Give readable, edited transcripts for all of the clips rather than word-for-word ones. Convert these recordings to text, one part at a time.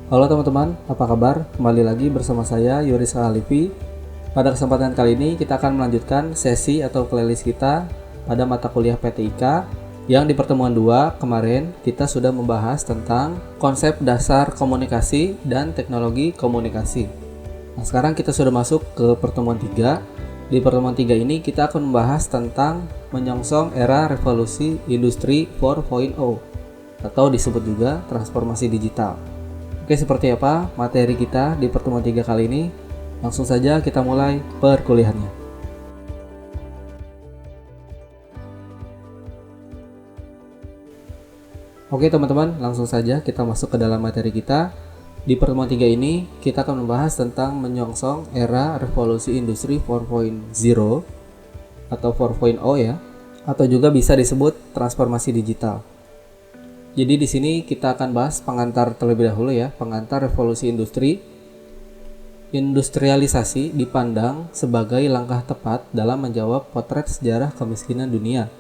Halo teman-teman, apa kabar? Kembali lagi bersama saya Yuris Alifi. Pada kesempatan kali ini kita akan melanjutkan sesi atau playlist kita pada mata kuliah PTIK yang di pertemuan 2 kemarin kita sudah membahas tentang konsep dasar komunikasi dan teknologi komunikasi. Nah, sekarang kita sudah masuk ke pertemuan 3. Di pertemuan 3 ini kita akan membahas tentang menyongsong era revolusi industri 4.0 atau disebut juga transformasi digital. Oke, seperti apa materi kita di pertemuan 3 kali ini? Langsung saja kita mulai perkuliahannya. Oke teman-teman, langsung saja kita masuk ke dalam materi kita. Di pertemuan 3 ini, kita akan membahas tentang menyongsong era revolusi industri 4.0 atau 4.0 ya, atau juga bisa disebut transformasi digital. Jadi di sini kita akan bahas pengantar terlebih dahulu ya, pengantar revolusi industri. Industrialisasi dipandang sebagai langkah tepat dalam menjawab potret sejarah kemiskinan dunia.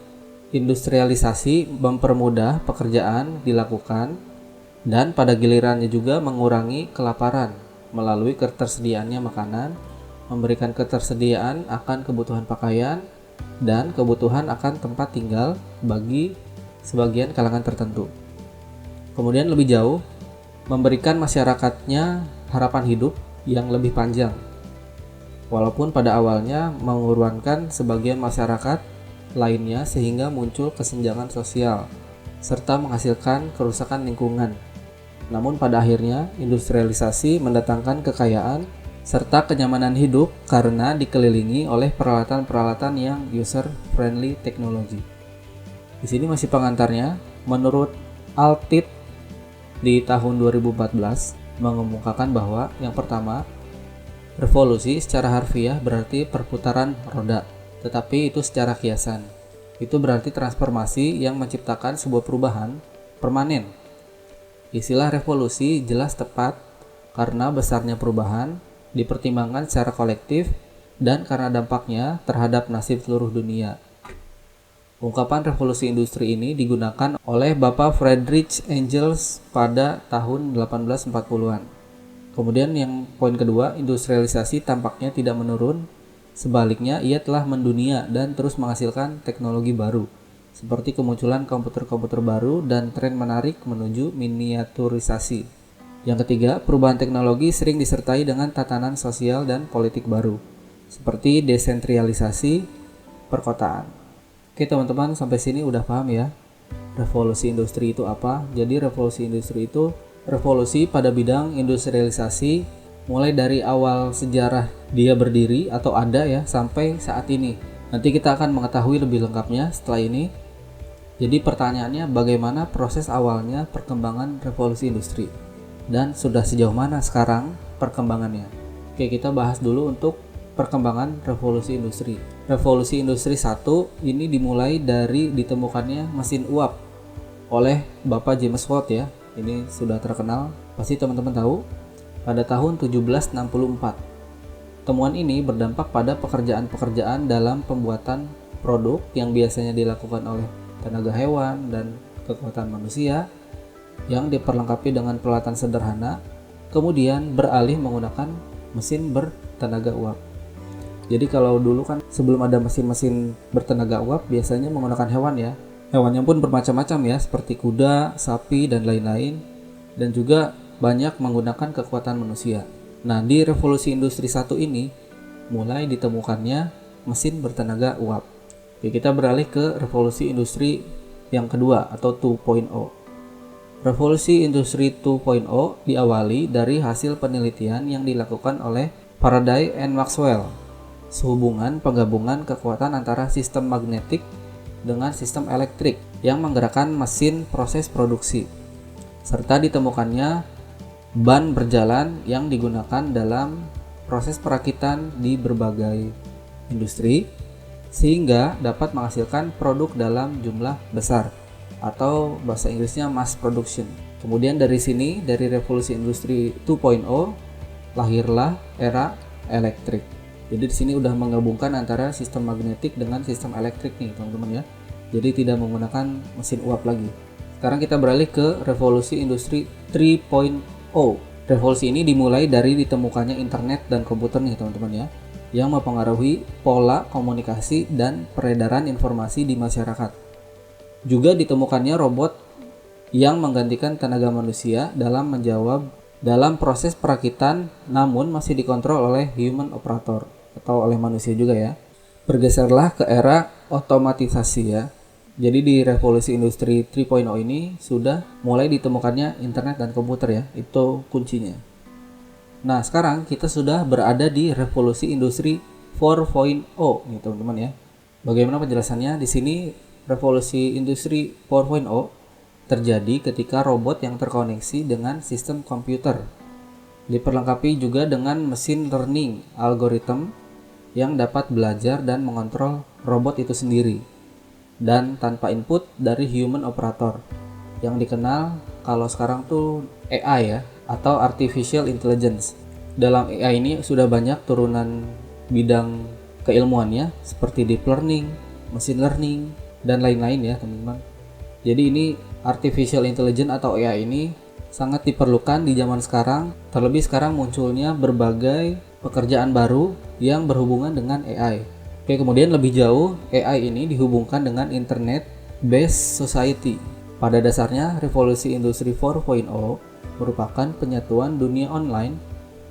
Industrialisasi mempermudah pekerjaan dilakukan dan pada gilirannya juga mengurangi kelaparan melalui ketersediaannya makanan, memberikan ketersediaan akan kebutuhan pakaian dan kebutuhan akan tempat tinggal bagi sebagian kalangan tertentu. Kemudian lebih jauh, memberikan masyarakatnya harapan hidup yang lebih panjang. Walaupun pada awalnya mengorbankan sebagian masyarakat lainnya sehingga muncul kesenjangan sosial, serta menghasilkan kerusakan lingkungan. Namun pada akhirnya, industrialisasi mendatangkan kekayaan serta kenyamanan hidup karena dikelilingi oleh peralatan-peralatan yang user-friendly teknologi. Di sini masih pengantarnya, menurut Altit di tahun 2014 mengemukakan bahwa yang pertama, revolusi secara harfiah berarti perputaran roda, tetapi itu secara kiasan. Itu berarti transformasi yang menciptakan sebuah perubahan permanen. Istilah revolusi jelas tepat karena besarnya perubahan dipertimbangkan secara kolektif dan karena dampaknya terhadap nasib seluruh dunia. Ungkapan revolusi industri ini digunakan oleh Bapak Friedrich Engels pada tahun 1840-an. Kemudian yang poin kedua, industrialisasi tampaknya tidak menurun. Sebaliknya, ia telah mendunia dan terus menghasilkan teknologi baru, seperti kemunculan komputer-komputer baru dan tren menarik menuju miniaturisasi. Yang ketiga, perubahan teknologi sering disertai dengan tatanan sosial dan politik baru, seperti desentralisasi perkotaan. Oke teman-teman, sampai sini udah paham ya revolusi industri itu apa? Jadi revolusi industri itu revolusi pada bidang industrialisasi mulai dari awal sejarah dia berdiri atau ada ya sampai saat ini. Nanti kita akan mengetahui lebih lengkapnya setelah ini. Jadi pertanyaannya, bagaimana proses awalnya perkembangan revolusi industri dan sudah sejauh mana sekarang perkembangannya? Oke, kita bahas dulu untuk perkembangan revolusi industri. Revolusi industri 1 ini dimulai dari ditemukannya mesin uap oleh Bapak James Watt ya. Ini sudah terkenal, pasti teman-teman tahu, pada tahun 1764. Temuan ini berdampak pada pekerjaan-pekerjaan dalam pembuatan produk yang biasanya dilakukan oleh tenaga hewan dan kekuatan manusia yang diperlengkapi dengan peralatan sederhana, kemudian beralih menggunakan mesin bertenaga uap. Jadi kalau dulu kan sebelum ada mesin-mesin bertenaga uap biasanya menggunakan hewan ya. Hewannya pun bermacam-macam ya, seperti kuda, sapi, dan lain-lain. Dan juga banyak menggunakan kekuatan manusia. Nah, di revolusi industri 1 ini mulai ditemukannya mesin bertenaga uap. Oke, kita beralih ke revolusi industri yang kedua atau 2.0. Revolusi industri 2.0 diawali dari hasil penelitian yang dilakukan oleh Faraday and Maxwell. Sehubungan penggabungan kekuatan antara sistem magnetik dengan sistem elektrik yang menggerakkan mesin proses produksi, serta ditemukannya ban berjalan yang digunakan dalam proses perakitan di berbagai industri sehingga dapat menghasilkan produk dalam jumlah besar atau bahasa Inggrisnya mass production. Kemudian dari sini, dari revolusi industri 2.0 lahirlah era elektrik. Jadi di sini udah menggabungkan antara sistem magnetik dengan sistem elektrik nih, teman-teman ya. Jadi tidak menggunakan mesin uap lagi. Sekarang kita beralih ke revolusi industri 3.0. Revolusi ini dimulai dari ditemukannya internet dan komputer nih teman-teman ya, yang mempengaruhi pola komunikasi dan peredaran informasi di masyarakat. Juga ditemukannya robot yang menggantikan tenaga manusia dalam proses perakitan, namun masih dikontrol oleh human operator atau oleh manusia juga ya. Bergeserlah ke era otomatisasi ya. Jadi di revolusi industri 3.0 ini sudah mulai ditemukannya internet dan komputer ya, itu kuncinya. Nah sekarang kita sudah berada di revolusi industri 4.0 nih teman-teman ya. Bagaimana penjelasannya? Di sini revolusi industri 4.0 terjadi ketika robot yang terkoneksi dengan sistem komputer diperlengkapi juga dengan mesin learning algoritma yang dapat belajar dan mengontrol robot itu sendiri dan tanpa input dari human operator yang dikenal kalau sekarang tuh AI ya, atau Artificial Intelligence. Dalam AI ini sudah banyak turunan bidang keilmuannya seperti deep learning, machine learning, dan lain-lain ya teman-teman. Jadi ini Artificial Intelligence atau AI ini sangat diperlukan di zaman sekarang, terlebih sekarang munculnya berbagai pekerjaan baru yang berhubungan dengan AI. Oke, kemudian lebih jauh, AI ini dihubungkan dengan Internet Based Society. Pada dasarnya, revolusi industri 4.0 merupakan penyatuan dunia online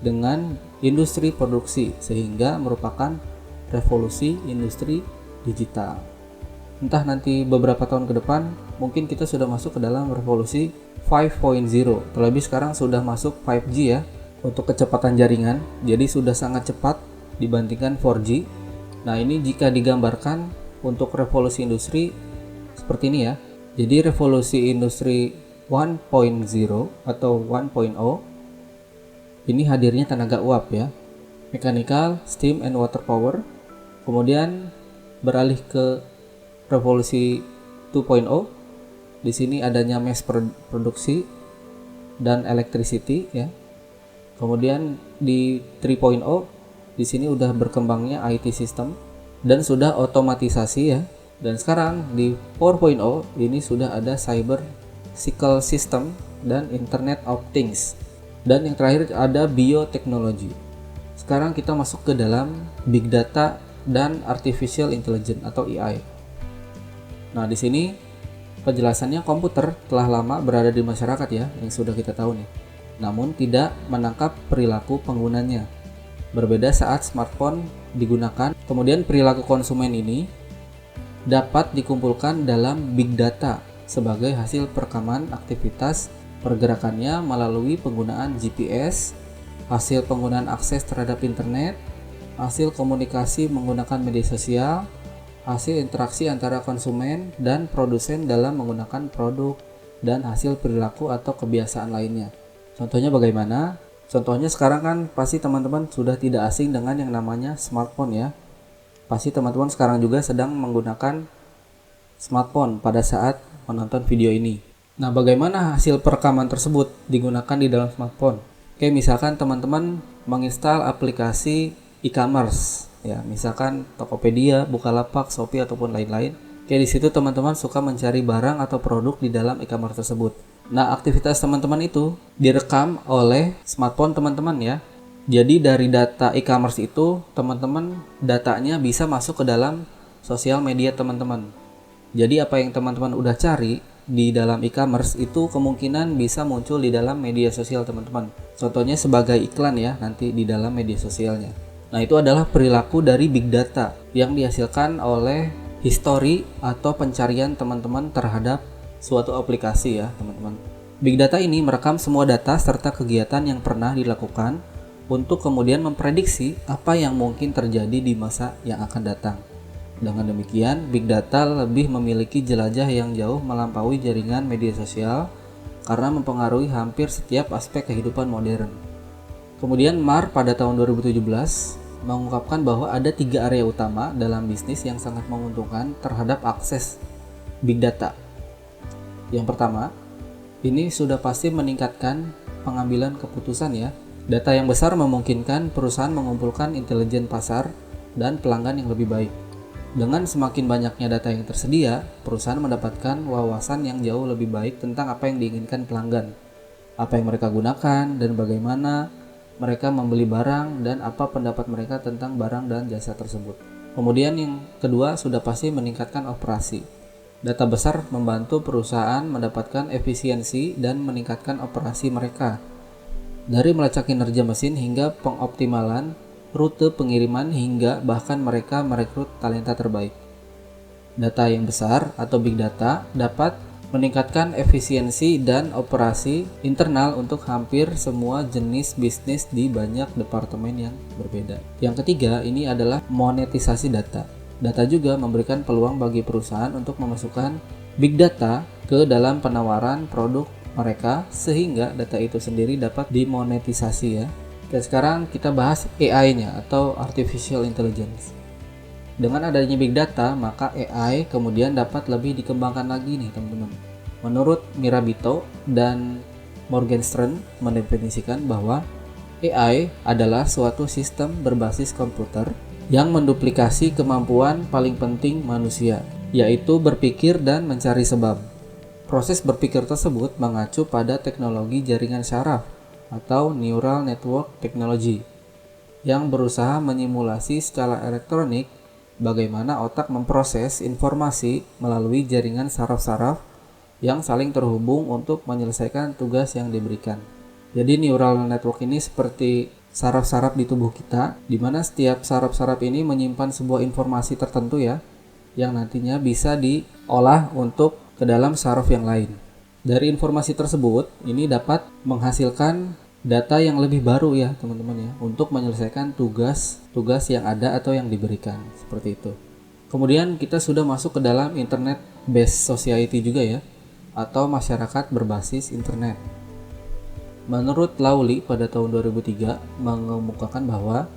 dengan industri produksi, sehingga merupakan revolusi industri digital. Entah nanti beberapa tahun ke depan, mungkin kita sudah masuk ke dalam revolusi 5.0, terlebih sekarang sudah masuk 5G ya, untuk kecepatan jaringan, jadi sudah sangat cepat dibandingkan 4G. Nah ini jika digambarkan untuk revolusi industri seperti ini ya. Jadi revolusi industri 1.0 atau 1.0 ini hadirnya tenaga uap ya, mechanical, steam and water power. Kemudian beralih ke revolusi 2.0. Di sini adanya mass produksi dan electricity ya. Kemudian di 3.0 di sini udah berkembangnya IT system dan sudah otomatisasi ya. Dan sekarang di 4.0 ini sudah ada cyber physical system dan Internet of Things. Dan yang terakhir ada bioteknologi. Sekarang kita masuk ke dalam big data dan artificial intelligence atau AI. Nah, di sini penjelasannya komputer telah lama berada di masyarakat ya, yang sudah kita tahu nih. Namun tidak menangkap perilaku penggunanya. Berbeda saat smartphone digunakan, kemudian perilaku konsumen ini dapat dikumpulkan dalam big data sebagai hasil perekaman aktivitas pergerakannya melalui penggunaan GPS, hasil penggunaan akses terhadap internet, hasil komunikasi menggunakan media sosial, hasil interaksi antara konsumen dan produsen dalam menggunakan produk, dan hasil perilaku atau kebiasaan lainnya. Contohnya bagaimana? Contohnya sekarang kan pasti teman-teman sudah tidak asing dengan yang namanya smartphone ya. Pasti teman-teman sekarang juga sedang menggunakan smartphone pada saat menonton video ini. Nah, bagaimana hasil perekaman tersebut digunakan di dalam smartphone? Oke, misalkan teman-teman menginstal aplikasi e-commerce ya, misalkan Tokopedia, Bukalapak, Shopee ataupun lain-lain. Oke, di situ teman-teman suka mencari barang atau produk di dalam e-commerce tersebut. Nah, aktivitas teman-teman itu direkam oleh smartphone teman-teman ya. Jadi dari data e-commerce itu, teman-teman datanya bisa masuk ke dalam sosial media teman-teman. Jadi apa yang teman-teman udah cari di dalam e-commerce itu kemungkinan bisa muncul di dalam media sosial teman-teman. Contohnya sebagai iklan ya, nanti di dalam media sosialnya. Nah, itu adalah perilaku dari big data yang dihasilkan oleh histori atau pencarian teman-teman terhadap suatu aplikasi ya teman-teman. Big data ini merekam semua data serta kegiatan yang pernah dilakukan untuk kemudian memprediksi apa yang mungkin terjadi di masa yang akan datang. Dengan demikian, big data lebih memiliki jelajah yang jauh melampaui jaringan media sosial karena mempengaruhi hampir setiap aspek kehidupan modern. Kemudian Marr pada tahun 2017 mengungkapkan bahwa ada 3 area utama dalam bisnis yang sangat menguntungkan terhadap akses big data. Yang pertama, ini sudah pasti meningkatkan pengambilan keputusan ya. Data yang besar memungkinkan perusahaan mengumpulkan intelijen pasar dan pelanggan yang lebih baik. Dengan semakin banyaknya data yang tersedia, perusahaan mendapatkan wawasan yang jauh lebih baik tentang apa yang diinginkan pelanggan. apa yang mereka gunakan, dan bagaimana mereka membeli barang dan apa pendapat mereka tentang barang dan jasa tersebut. Kemudian yang kedua sudah pasti meningkatkan operasi. Data besar membantu perusahaan mendapatkan efisiensi dan meningkatkan operasi mereka. Dari melacak kinerja mesin hingga pengoptimalan rute pengiriman hingga bahkan mereka merekrut talenta terbaik. Data yang besar atau big data dapat meningkatkan efisiensi dan operasi internal untuk hampir semua jenis bisnis di banyak departemen yang berbeda. Yang ketiga, ini adalah monetisasi data. Data juga memberikan peluang bagi perusahaan untuk memasukkan big data ke dalam penawaran produk mereka sehingga data itu sendiri dapat dimonetisasi ya. Dan sekarang kita bahas AI-nya atau Artificial Intelligence. Dengan adanya big data, maka AI kemudian dapat lebih dikembangkan lagi nih teman-teman. Menurut Mirabito dan Morgenstern mendefinisikan bahwa AI adalah suatu sistem berbasis komputer yang menduplikasi kemampuan paling penting manusia, yaitu berpikir dan mencari sebab. Proses berpikir tersebut mengacu pada teknologi jaringan syaraf atau Neural Network Technology yang berusaha menyimulasi secara elektronik bagaimana otak memproses informasi melalui jaringan saraf-saraf yang saling terhubung untuk menyelesaikan tugas yang diberikan. Jadi neural network ini seperti saraf-saraf di tubuh kita, di mana setiap saraf-saraf ini menyimpan sebuah informasi tertentu ya, yang nantinya bisa diolah untuk ke dalam saraf yang lain. Dari informasi tersebut, ini dapat menghasilkan data yang lebih baru ya teman-teman ya, untuk menyelesaikan tugas yang ada atau yang diberikan, seperti itu. Kemudian kita sudah masuk ke dalam internet based society juga ya, atau masyarakat berbasis internet. Menurut Lawley pada tahun 2003 mengemukakan bahwa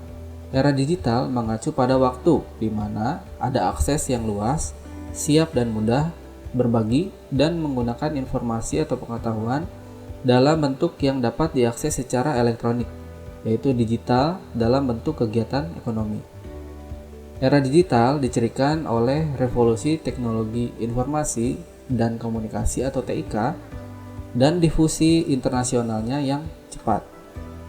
era digital mengacu pada waktu di mana ada akses yang luas, siap dan mudah berbagi dan menggunakan informasi atau pengetahuan dalam bentuk yang dapat diakses secara elektronik, yaitu digital dalam bentuk kegiatan ekonomi. Era digital dicirikan oleh revolusi teknologi informasi dan komunikasi atau TIK dan difusi internasionalnya yang cepat,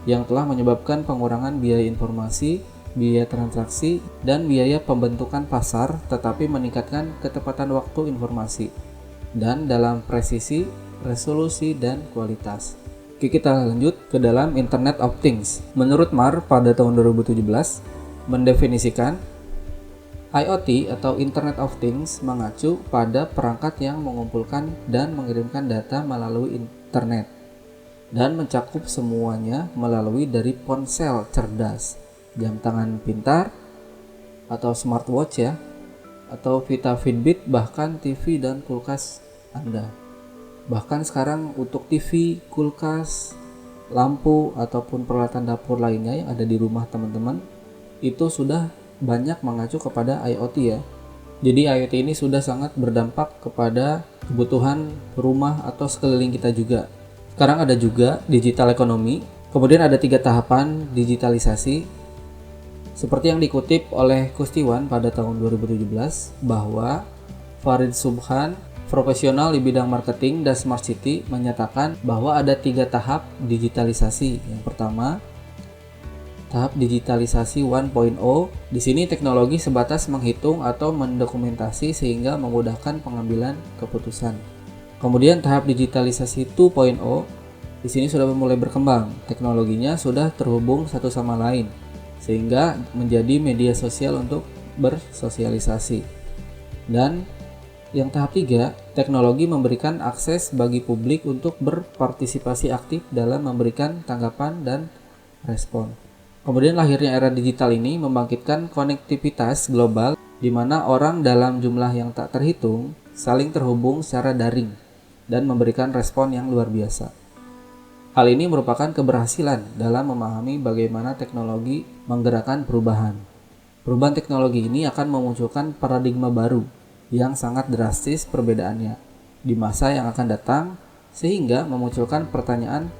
yang telah menyebabkan pengurangan biaya informasi, biaya transaksi, dan biaya pembentukan pasar, tetapi meningkatkan ketepatan waktu informasi dan dalam presisi, resolusi, dan kualitas. Oke, kita lanjut ke dalam Internet of Things. Menurut Marr pada tahun 2017 mendefinisikan IoT atau Internet of Things mengacu pada perangkat yang mengumpulkan dan mengirimkan data melalui internet dan mencakup semuanya melalui dari ponsel cerdas, jam tangan pintar atau smartwatch ya, atau Vita Fitbit, bahkan TV dan kulkas Anda. Bahkan sekarang untuk TV, kulkas, lampu ataupun peralatan dapur lainnya yang ada di rumah teman-teman itu sudah banyak mengacu kepada IoT ya. Jadi IoT ini sudah sangat berdampak kepada kebutuhan rumah atau sekeliling kita juga. Sekarang ada juga digital ekonomi. Kemudian ada 3 tahapan digitalisasi. Seperti yang dikutip oleh Kustiwan pada tahun 2017 bahwa Farid Subhan, profesional di bidang marketing dan smart city, menyatakan bahwa ada 3 tahap digitalisasi. Yang pertama, tahap digitalisasi 1.0. Di sini teknologi sebatas menghitung atau mendokumentasi sehingga memudahkan pengambilan keputusan. Kemudian tahap digitalisasi 2.0. Di sini sudah mulai berkembang. Teknologinya sudah terhubung satu sama lain sehingga menjadi media sosial untuk bersosialisasi. Dan yang tahap 3, teknologi memberikan akses bagi publik untuk berpartisipasi aktif dalam memberikan tanggapan dan respon. Kemudian lahirnya era digital ini membangkitkan konektivitas global di mana orang dalam jumlah yang tak terhitung saling terhubung secara daring dan memberikan respon yang luar biasa. Hal ini merupakan keberhasilan dalam memahami bagaimana teknologi menggerakkan perubahan. Perubahan teknologi ini akan memunculkan paradigma baru yang sangat drastis perbedaannya di masa yang akan datang sehingga memunculkan pertanyaan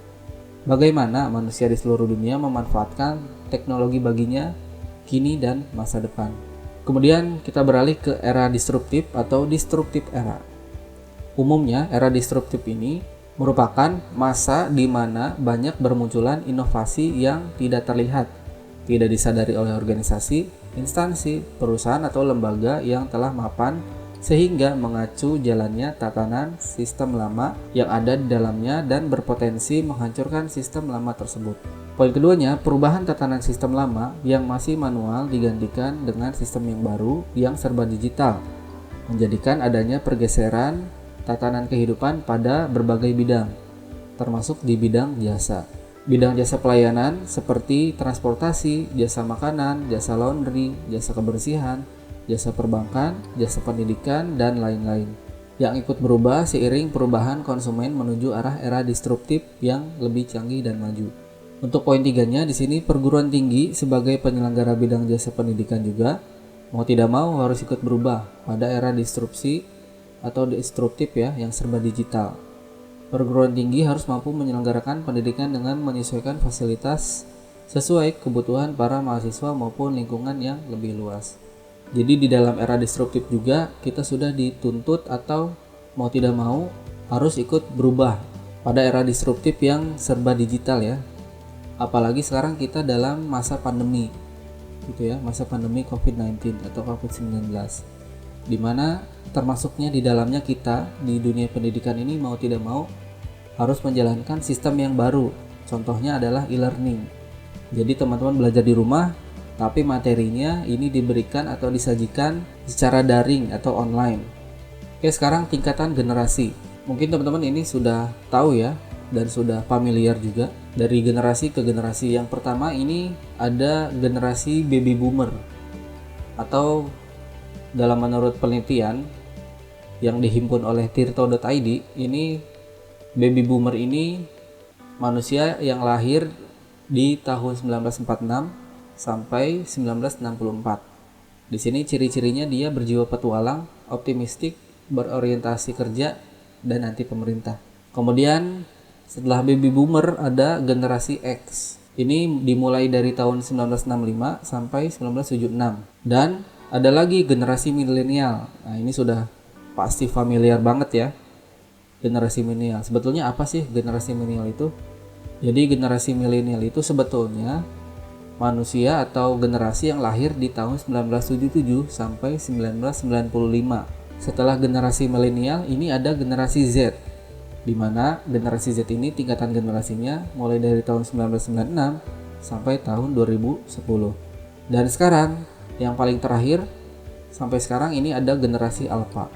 bagaimana manusia di seluruh dunia memanfaatkan teknologi baginya kini dan masa depan. Kemudian kita beralih ke era disruptif atau disruptive era. Umumnya era disruptif ini merupakan masa di mana banyak bermunculan inovasi yang tidak terlihat, tidak disadari oleh organisasi, instansi, perusahaan atau lembaga yang telah mapan, sehingga mengacu jalannya tatanan sistem lama yang ada di dalamnya dan berpotensi menghancurkan sistem lama tersebut. Poin keduanya, perubahan tatanan sistem lama yang masih manual digantikan dengan sistem yang baru yang serba digital, menjadikan adanya pergeseran tatanan kehidupan pada berbagai bidang, termasuk di bidang jasa. Bidang jasa pelayanan seperti transportasi, jasa makanan, jasa laundry, jasa kebersihan, jasa perbankan, jasa pendidikan, dan lain-lain, yang ikut berubah seiring perubahan konsumen menuju arah era disruptif yang lebih canggih dan maju. Untuk poin tiganya di sini, perguruan tinggi sebagai penyelenggara bidang jasa pendidikan juga mau tidak mau harus ikut berubah pada era disrupsi atau disruptif ya, yang serba digital. Perguruan tinggi harus mampu menyelenggarakan pendidikan dengan menyesuaikan fasilitas sesuai kebutuhan para mahasiswa maupun lingkungan yang lebih luas. Jadi di dalam era disruptif juga kita sudah dituntut atau mau tidak mau harus ikut berubah pada era disruptif yang serba digital ya. Apalagi sekarang kita dalam masa pandemi gitu ya, masa pandemi COVID-19 atau COVID-19, di mana termasuknya di dalamnya kita di dunia pendidikan ini mau tidak mau harus menjalankan sistem yang baru. Contohnya adalah e-learning. Jadi teman-teman belajar di rumah, tapi materinya ini diberikan atau disajikan secara daring atau online. Oke, sekarang tingkatan generasi. Mungkin teman-teman ini sudah tahu ya, dan sudah familiar juga dari generasi ke generasi. Yang pertama ini ada generasi baby boomer, atau dalam menurut penelitian yang dihimpun oleh tirto.id, ini baby boomer ini manusia yang lahir di tahun 1946 sampai 1964. Di sini ciri-cirinya dia berjiwa petualang, optimistik, berorientasi kerja, dan anti pemerintah. Kemudian setelah baby boomer ada generasi X. Ini dimulai dari tahun 1965 sampai 1976. Dan ada lagi generasi milenial. Nah, ini sudah pasti familiar banget ya. Generasi milenial. Sebetulnya apa sih generasi milenial itu? Jadi generasi milenial itu sebetulnya manusia atau generasi yang lahir di tahun 1977 sampai 1995. Setelah generasi milenial ini ada generasi Z, di mana generasi Z ini tingkatan generasinya mulai dari tahun 1996 sampai tahun 2010. Dan sekarang yang paling terakhir sampai sekarang ini ada generasi Alpha,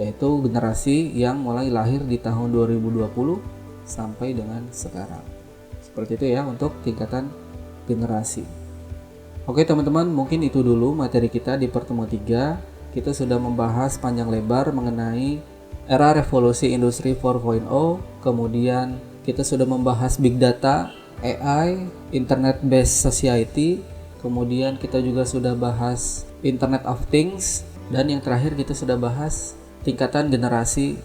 yaitu generasi yang mulai lahir di tahun 2020 sampai dengan sekarang. Seperti itu ya untuk tingkatan generasi. Oke teman-teman, mungkin itu dulu materi kita di pertemuan 3. Kita sudah membahas panjang lebar mengenai era revolusi industri 4.0, kemudian kita sudah membahas big data, AI, internet based society, kemudian kita juga sudah bahas internet of things, dan yang terakhir kita sudah bahas tingkatan generasi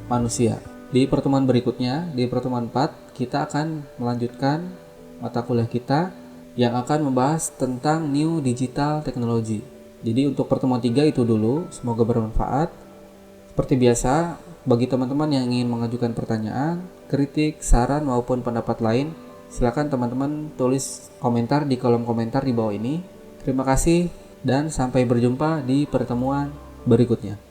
manusia. Di pertemuan berikutnya, di pertemuan 4, kita akan melanjutkan mata kuliah kita yang akan membahas tentang New Digital Technology. Jadi untuk pertemuan 3 itu dulu, semoga bermanfaat. Seperti biasa, bagi teman-teman yang ingin mengajukan pertanyaan, kritik, saran maupun pendapat lain, silakan teman-teman tulis komentar di kolom komentar di bawah ini. Terima kasih dan sampai berjumpa di pertemuan berikutnya.